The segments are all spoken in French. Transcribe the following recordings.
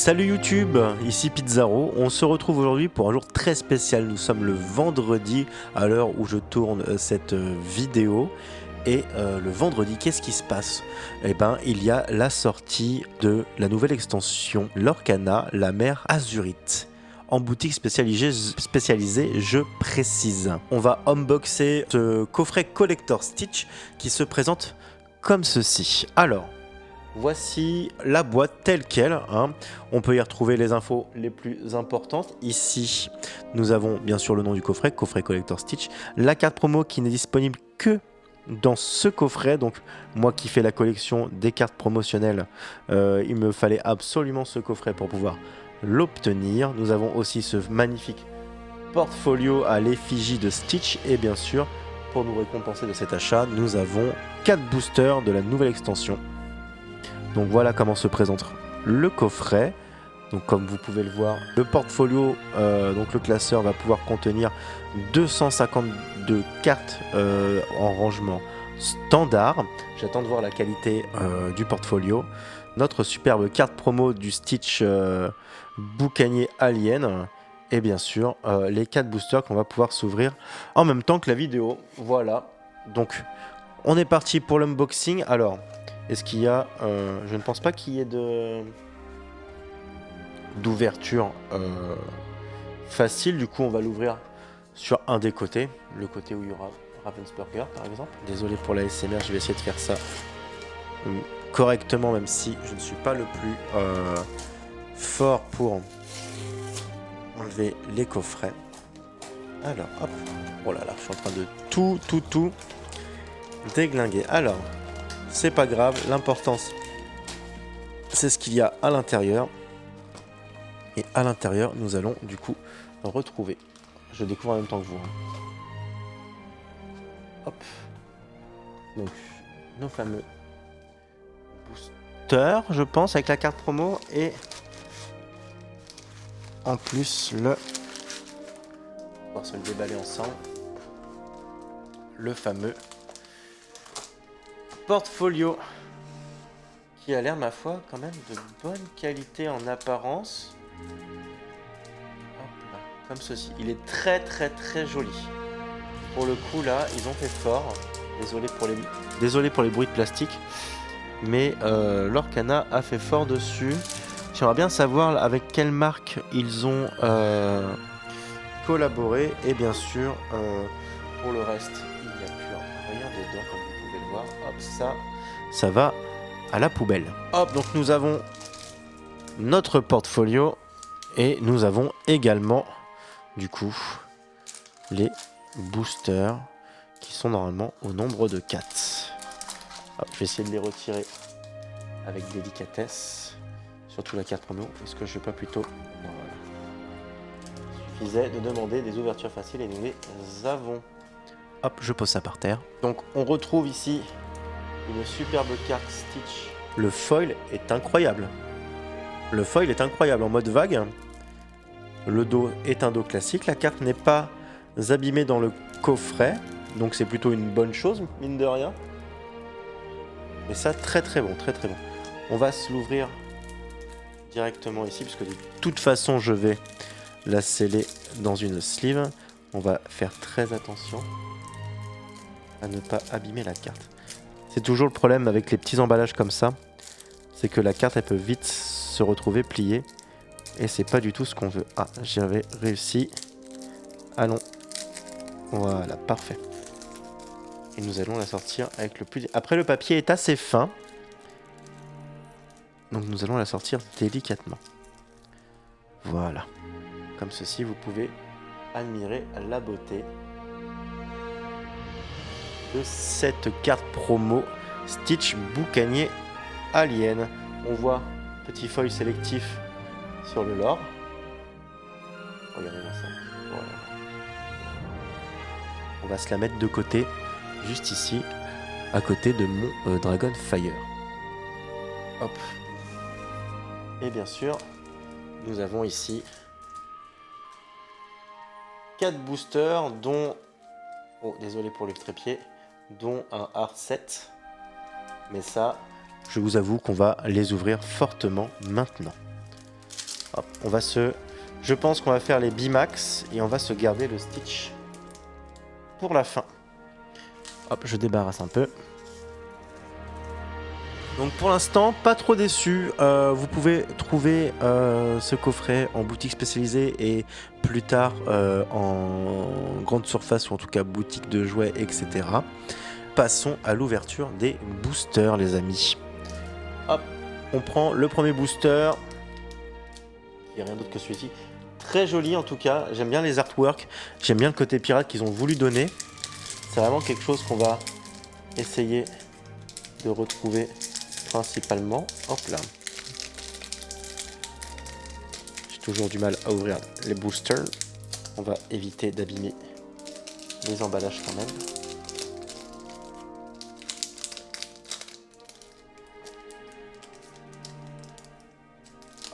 Salut YouTube, ici Pizzaro. On se retrouve aujourd'hui pour un jour très spécial. Nous sommes le vendredi à l'heure où je tourne cette vidéo. Et le vendredi, qu'est-ce qui se passe? Eh ben, il y a la sortie de la nouvelle extension Lorcana, la mer Azurite. En boutique spécialisée, je précise. On va unboxer ce coffret Collector Stitch qui se présente comme ceci. Alors, voici la boîte telle qu'elle, hein. On peut y retrouver les infos les plus importantes. Ici, nous avons bien sûr le nom du coffret, coffret Collector Stitch, la carte promo qui n'est disponible que dans ce coffret. Donc moi qui fais la collection des cartes promotionnelles, il me fallait absolument ce coffret pour pouvoir l'obtenir. Nous avons aussi ce magnifique portfolio à l'effigie de Stitch et bien sûr, pour nous récompenser de cet achat, nous avons 4 boosters de la nouvelle extension. Donc voilà comment se présente le coffret. Donc comme vous pouvez le voir, le portfolio, donc le classeur va pouvoir contenir 252 cartes en rangement standard. J'attends de voir la qualité du portfolio. Notre superbe carte promo du Stitch Boucanier Alien. Et bien sûr, les 4 boosters qu'on va pouvoir s'ouvrir en même temps que la vidéo. Voilà. Donc, on est parti pour l'unboxing. Alors, est-ce qu'il y a... je ne pense pas qu'il y ait d'ouverture facile. Du coup, on va l'ouvrir sur un des côtés. Le côté où il y aura Ravensburger, par exemple. Désolé pour la SMR, je vais essayer de faire ça correctement, même si je ne suis pas le plus fort pour enlever les coffrets. Alors, hop. Oh là là, je suis en train de tout déglinguer. Alors, c'est pas grave, l'important, c'est ce qu'il y a à l'intérieur. Et à l'intérieur, nous allons du coup retrouver. Je découvre en même temps que vous. Hop. Donc, nos fameux boosters, je pense, avec la carte promo. Et en plus, on va se le déballer ensemble. Le fameux portfolio qui a l'air, ma foi, quand même de bonne qualité en apparence. Hop là, comme ceci. Il est très joli. Pour le coup, là, ils ont fait fort. Désolé pour les bruits de plastique, mais Lorcana a fait fort dessus. J'aimerais bien savoir avec quelle marque ils ont collaboré. Et bien sûr, pour le reste, il n'y a plus rien dedans, comme vous pouvez le voir. Hop, ça va à la poubelle. Hop, donc nous avons notre portfolio et nous avons également du coup les boosters qui sont normalement au nombre de 4. Hop, je vais essayer de les retirer avec délicatesse, surtout la carte promo. Est-ce que je ne vais pas plutôt... Voilà. Il suffisait de demander des ouvertures faciles et nous les avons. Hop, je pose ça par terre. Donc on retrouve ici une superbe carte Stitch. Le foil est incroyable. Le foil est incroyable en mode vague. Le dos est un dos classique. La carte n'est pas abîmée dans le coffret. Donc c'est plutôt une bonne chose, mine de rien. Mais ça, très bon. On va se l'ouvrir directement ici, puisque de toute façon, je vais la sceller dans une sleeve. On va faire très attention à ne pas abîmer la carte. C'est toujours le problème avec les petits emballages comme ça, c'est que la carte elle peut vite se retrouver pliée et c'est pas du tout ce qu'on veut. Ah, j'avais réussi. Allons. Voilà, parfait. Et nous allons la sortir avec le plus... Après, le papier est assez fin, donc nous allons la sortir délicatement. Voilà. Comme ceci, vous pouvez admirer la beauté de cette carte promo Stitch Boucanier Alien. On voit petit foil sélectif sur le lore. Regardez-moi ça. Voilà. On va se la mettre de côté, juste ici, à côté de mon Dragon Fire. Hop. Et bien sûr, nous avons ici 4 boosters, dont... Oh, désolé pour le trépied. Dont un Art 7. Mais ça, je vous avoue qu'on va les ouvrir fortement maintenant. Hop, je pense qu'on va faire les Bimax et on va se garder le Stitch pour la fin. Hop, je débarrasse un peu. Donc pour l'instant, pas trop déçu. Vous pouvez trouver ce coffret en boutique spécialisée et plus tard en grande surface ou en tout cas boutique de jouets, etc. Passons à l'ouverture des boosters, les amis. Hop, on prend le premier booster. Il n'y a rien d'autre que celui-ci. Très joli en tout cas. J'aime bien les artworks. J'aime bien le côté pirate qu'ils ont voulu donner. C'est vraiment quelque chose qu'on va essayer de retrouver principalement. Hop là. J'ai toujours du mal à ouvrir les boosters. On va éviter d'abîmer les emballages quand même.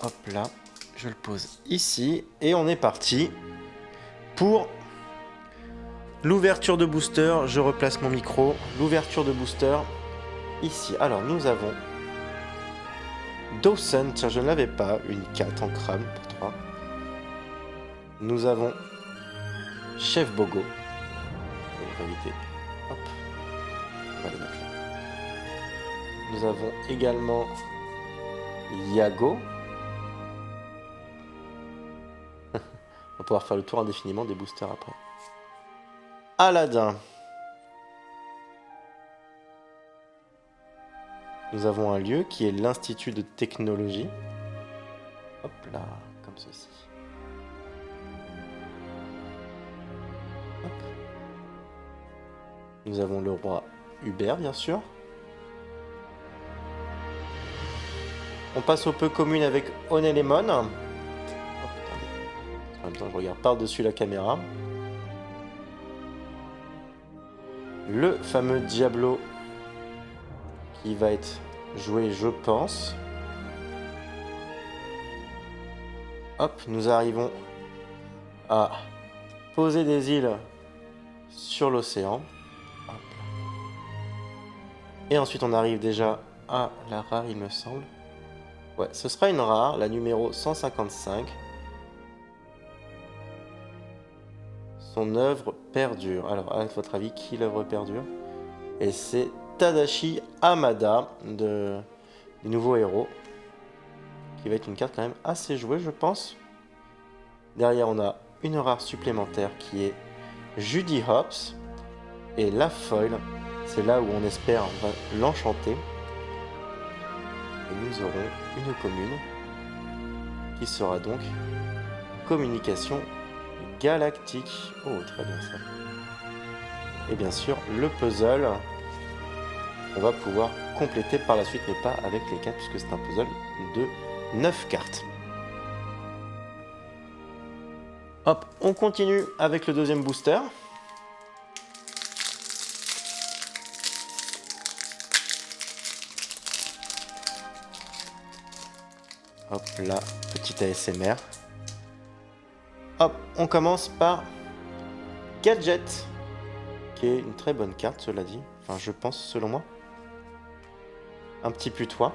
Hop là, je le pose ici et on est parti pour l'ouverture de booster. Je replace mon micro. L'ouverture de booster ici. Alors nous avons Dawson, tiens je ne l'avais pas, une 4 en crâne pour 3. Nous avons Chef Bogo. On va éviter. Hop. On va les mettre là. Nous avons également Yago. On va pouvoir faire le tour indéfiniment des boosters après. Aladdin. Nous avons un lieu qui est l'Institut de technologie. Hop là, comme ceci. Hop. Nous avons le roi Hubert, bien sûr. On passe au peu commune avec Onélémon. En même temps, je regarde par-dessus la caméra. Le fameux Diablo qui va être joué, je pense. Hop, nous arrivons à poser des îles sur l'océan. Et ensuite, on arrive déjà à la rare, il me semble. Ouais, ce sera une rare, la numéro 155. Son œuvre perdure. Alors, à votre avis, qui l'œuvre perdure? Et c'est Tadashi Hamada du nouveau héros, qui va être une carte quand même assez jouée, je pense. Derrière, on a une rare supplémentaire qui est Judy Hopps. Et la foil, c'est là où on espère on va l'enchanter. Et nous aurons une commune qui sera donc communication galactique. Oh, très bien ça. Et bien sûr, le puzzle, on va pouvoir compléter par la suite, mais pas avec les 4, puisque c'est un puzzle de 9 cartes. Hop, on continue avec le deuxième booster. Hop là, petit ASMR. Hop, on commence par Gadget, qui est une très bonne carte, cela dit. Enfin, je pense, selon moi. Un petit putois.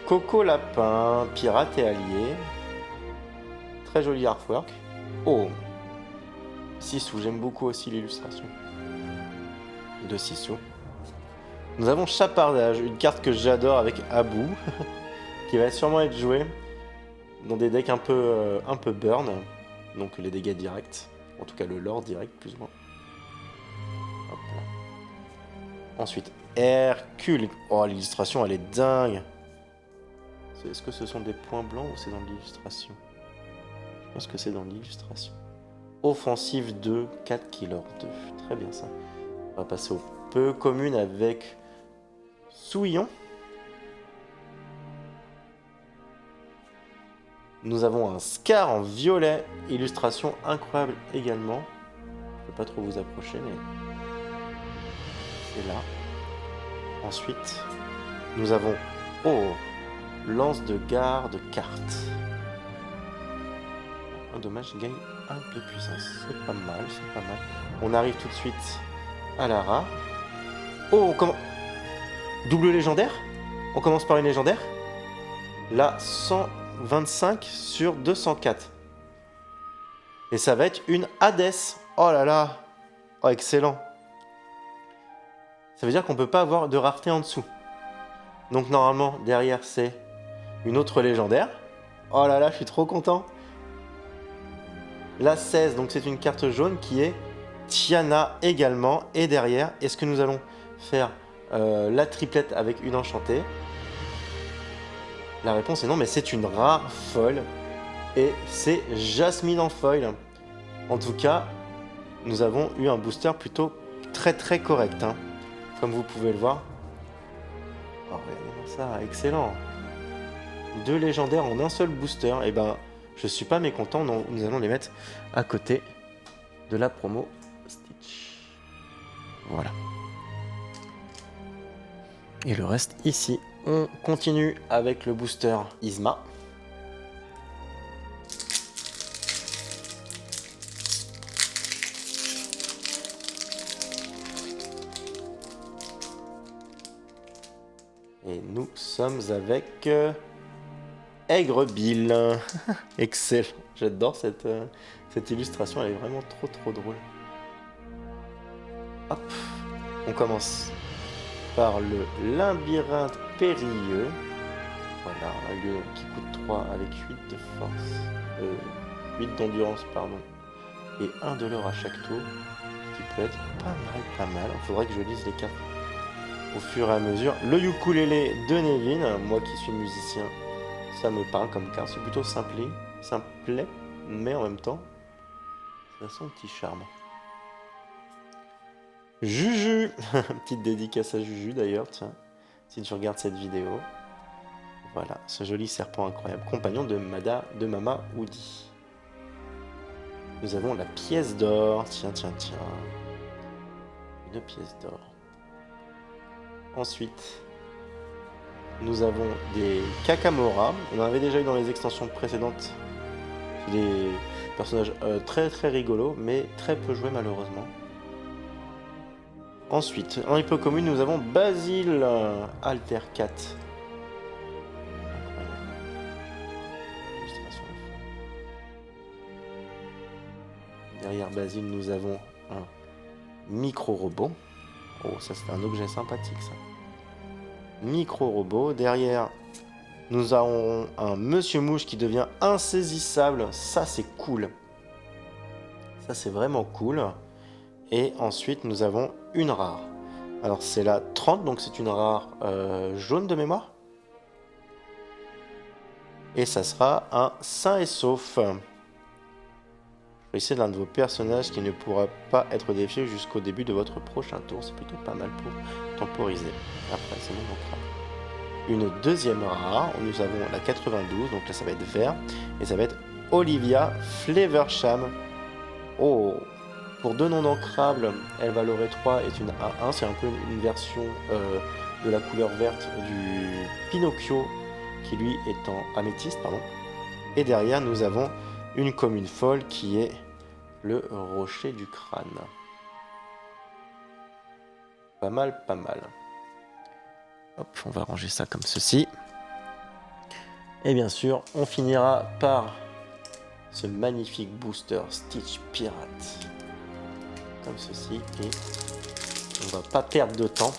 Coco Lapin, pirate et allié. Très joli artwork. Oh, Sissou, j'aime beaucoup aussi l'illustration de Sissou. Nous avons Chapardage, une carte que j'adore avec Abou, qui va sûrement être jouée dans des decks un peu burn, donc les dégâts directs, en tout cas le lore direct plus ou moins. Hop là. Ensuite, Hercule. Oh, l'illustration elle est dingue. Est-ce que ce sont des points blancs ou c'est dans l'illustration? Je pense que c'est dans l'illustration. Offensive 2, 4 killer 2. Très bien ça. On va passer au peu commune avec Souillon. Nous avons un Scar en violet. Illustration incroyable également. Je ne peux pas trop vous approcher, mais c'est là. Ensuite, nous avons lance de garde carte. Un dommage, il gagne un de puissance. C'est pas mal, c'est pas mal. On arrive tout de suite à la rare. Oh, comment... Double légendaire? On commence par une légendaire? la 125 sur 204. Et ça va être une Hades. Oh là là. Oh, excellent. Ça veut dire qu'on peut pas avoir de rareté en dessous. Donc normalement, derrière, c'est une autre légendaire. Oh là là, je suis trop content. La 16, donc c'est une carte jaune qui est Tiana également. Et derrière, est-ce que nous allons faire la triplette avec une enchantée? La réponse est non, mais c'est une rare foil. Et c'est Jasmine en foil. En tout cas, nous avons eu un booster plutôt très correct. Hein, comme vous pouvez le voir. Oh, regardez-moi ça, excellent. 2 légendaires en un seul booster. Et ben, je suis pas mécontent. Nous allons les mettre à côté de la promo Stitch. Voilà. Et le reste ici. On continue avec le booster Yzma. Et nous sommes avec Aigre Bill. Excellent. J'adore cette illustration. Elle est vraiment trop drôle. Hop. On commence par le labyrinthe périlleux. Voilà, un lieu qui coûte 3 avec 8 de force. 8 d'endurance, pardon. Et 1 de l'or à chaque tour. Ce qui peut être pas mal. Il faudrait que je lise les cartes au fur et à mesure. Le ukulélé de Nevin, moi qui suis musicien, ça me parle comme carte. C'est plutôt simplet, mais en même temps, ça a son petit charme. Juju. Petite dédicace à Juju d'ailleurs, tiens, si tu regardes cette vidéo. Voilà, ce joli serpent incroyable, compagnon de Mama Woody. Nous avons la pièce d'or, tiens. Une pièce d'or. Ensuite, nous avons des Kakamora. On en avait déjà eu dans les extensions précédentes. Des personnages très rigolos, mais très peu joués malheureusement. Ensuite, en hypo commune, nous avons Basile Alter 4. Derrière Basile, nous avons un micro-robot. Oh, ça c'est un objet sympathique ça. Micro-robot. Derrière, nous avons un Monsieur Mouche qui devient insaisissable. Ça c'est cool. Ça c'est vraiment cool. Et ensuite, nous avons une rare. Alors c'est la 30, donc c'est une rare jaune de mémoire. Et ça sera un sain et sauf. Choisissez l'un de vos personnages qui ne pourra pas être défié jusqu'au début de votre prochain tour. C'est plutôt pas mal pour temporiser. Après, c'est mon crâne. Une deuxième rare, nous avons la 92, donc là ça va être vert. Et ça va être Olivia Flavorsham. Oh, pour 2 noms d'ancrable, elle valorait 3 est une A1. C'est un peu une version de la couleur verte du Pinocchio qui lui est en améthyste. Pardon. Et derrière, nous avons une commune folle qui est le rocher du crâne. Pas mal. Hop, on va ranger ça comme ceci. Et bien sûr, on finira par ce magnifique booster Stitch Pirate. Comme ceci. Et on va pas perdre de temps.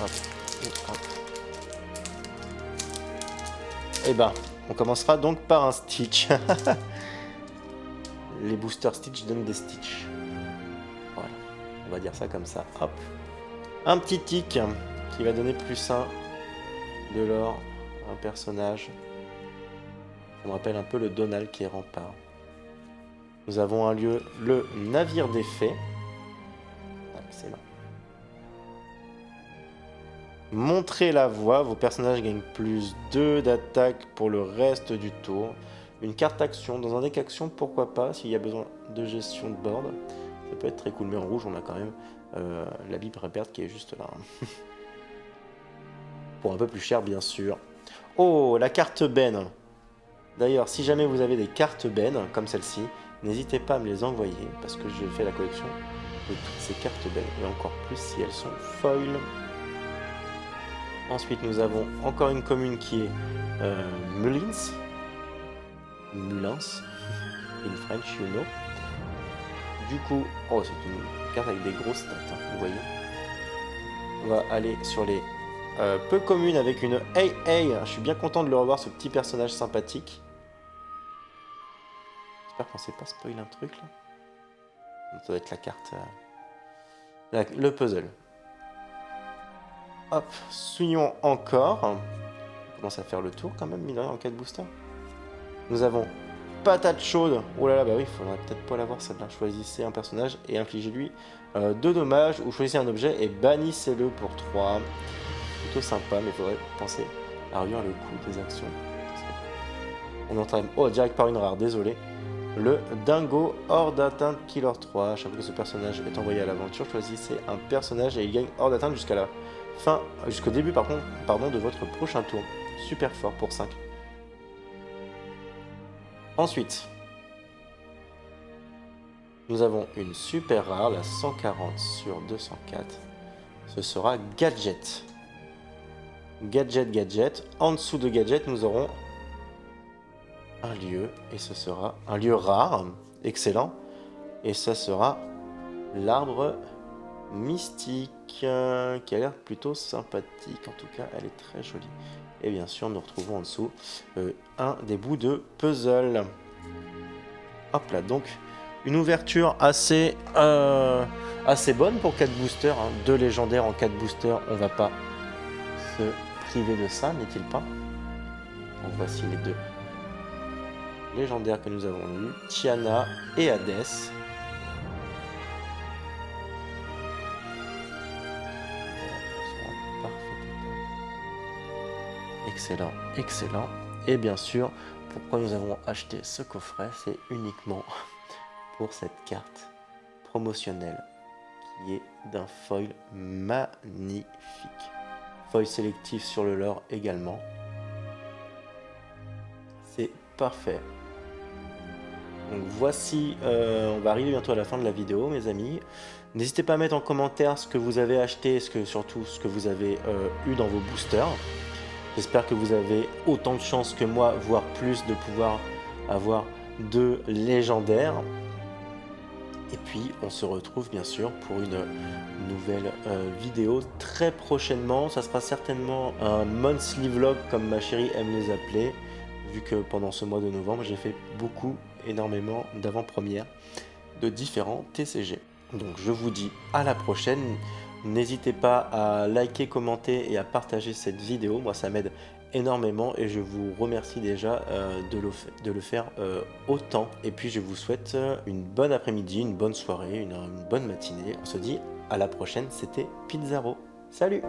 Hop, hop. Et ben, on commencera donc par un Stitch. Les boosters Stitch donnent des Stitch. Voilà, on va dire ça comme ça. Hop. Un petit tic qui va donner +1 de l'or à un personnage. Ça me rappelle un peu le Donald qui est rempart. Nous avons un lieu, le navire des fées. Excellent. Montrez la voie, vos personnages gagnent +2 d'attaque pour le reste du tour. Une carte action, dans un deck action, pourquoi pas, s'il y a besoin de gestion de board. Ça peut être très cool, mais en rouge, on a quand même la Bip Repert qui est juste là. Pour un peu plus cher, bien sûr. Oh, la carte Ben. D'ailleurs, si jamais vous avez des cartes Ben, comme celle-ci, n'hésitez pas à me les envoyer, parce que je fais la collection de toutes ces cartes belles, et encore plus si elles sont foil. Ensuite, nous avons encore une commune qui est Mullins, in French, you know. Du coup, oh, c'est une carte avec des grosses stats, hein, vous voyez. On va aller sur les peu communes avec une Hey Hey. Je suis bien content de le revoir, ce petit personnage sympathique. J'espère qu'on ne s'est pas spoil un truc là. Ça doit être la carte, le puzzle. Hop, souillons encore. On commence à faire le tour quand même, mine de rien, en 4 boosters. Nous avons Patate Chaude. Oh là là, bah oui, il faudrait peut-être pas l'avoir celle-là. Choisissez un personnage et infligez-lui 2 dommages, ou choisissez un objet et bannissez-le pour 3. Plutôt sympa, mais il faudrait penser à réduire le coût des actions. On entraîne. Oh, direct par une rare, désolé. Le Dingo hors d'atteinte Killer 3. Chaque fois que ce personnage est envoyé à l'aventure, choisissez un personnage et il gagne hors d'atteinte jusqu'à la fin, jusqu'au début par contre, pardon, de votre prochain tour. Super fort pour 5. Ensuite, nous avons une super rare, la 140 sur 204. Ce sera Gadget. Gadget. En dessous de Gadget, nous aurons un lieu, et ce sera un lieu rare, excellent, et ça sera l'arbre mystique, qui a l'air plutôt sympathique, en tout cas elle est très jolie. Et bien sûr nous retrouvons en dessous un des bouts de puzzle. Hop là, donc une ouverture assez bonne pour 4 boosters, hein. 2 légendaires en 4 boosters, on va pas se priver de ça, n'est-il pas? Donc voici les 2 légendaires que nous avons eus, Tiana et Hades. Excellent, excellent. Et bien sûr, pourquoi nous avons acheté ce coffret, c'est uniquement pour cette carte promotionnelle qui est d'un foil magnifique. Foil sélectif sur le lore également. C'est parfait. Donc voici, on va arriver bientôt à la fin de la vidéo, mes amis. N'hésitez pas à mettre en commentaire ce que vous avez acheté, surtout ce que vous avez eu dans vos boosters. J'espère que vous avez autant de chance que moi, voire plus, de pouvoir avoir 2 légendaires. Et puis, on se retrouve bien sûr pour une nouvelle vidéo très prochainement. Ça sera certainement un monthly vlog, comme ma chérie aime les appeler, vu que pendant ce mois de novembre, j'ai fait énormément d'avant-premières de différents TCG. Donc, je vous dis à la prochaine. N'hésitez pas à liker, commenter et à partager cette vidéo. Moi, ça m'aide énormément et je vous remercie déjà de le faire autant. Et puis, je vous souhaite une bonne après-midi, une bonne soirée, une bonne matinée. On se dit à la prochaine. C'était Pizzaro. Salut!